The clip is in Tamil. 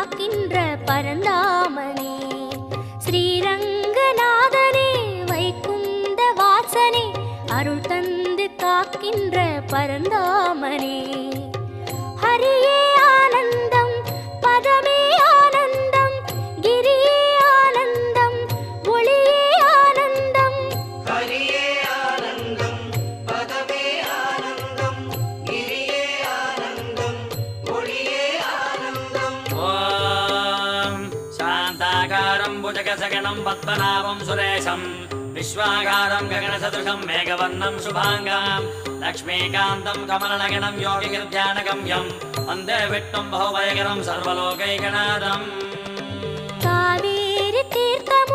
காக்கின்ற பரந்தாமனே, ஸ்ரீரங்கநாதனே வைகுந்த வாசனே அருள் தந்து காக்கின்ற பரந்தாமனே. ஹரியே ஆனந்தம் பதமே ஆனந்தம், கிரியே ஆனந்தம் ஒளியே ஆனந்தம். ஹரியே ஆனந்தம் பதமே ஆனந்தம், கிரியே ஆனந்தம் ஒளியே ஆனந்தம். ஓம் சாந்தாகாரம் புஜகசகணம் பத்மநாபம் சுரேஷம், விஸ்வாகாரம் ககனசதுர்கம் மேகவர்ணம் சுபாங்கம், லக்ஷ்மீகாந்தம் கமலநகனம் யோகிகிருத்யானகம்யம், வந்தே விஷ்ணும் பகுபயகரம் சர்வலோகைகநாதம். காவேரி தீர்த்தம்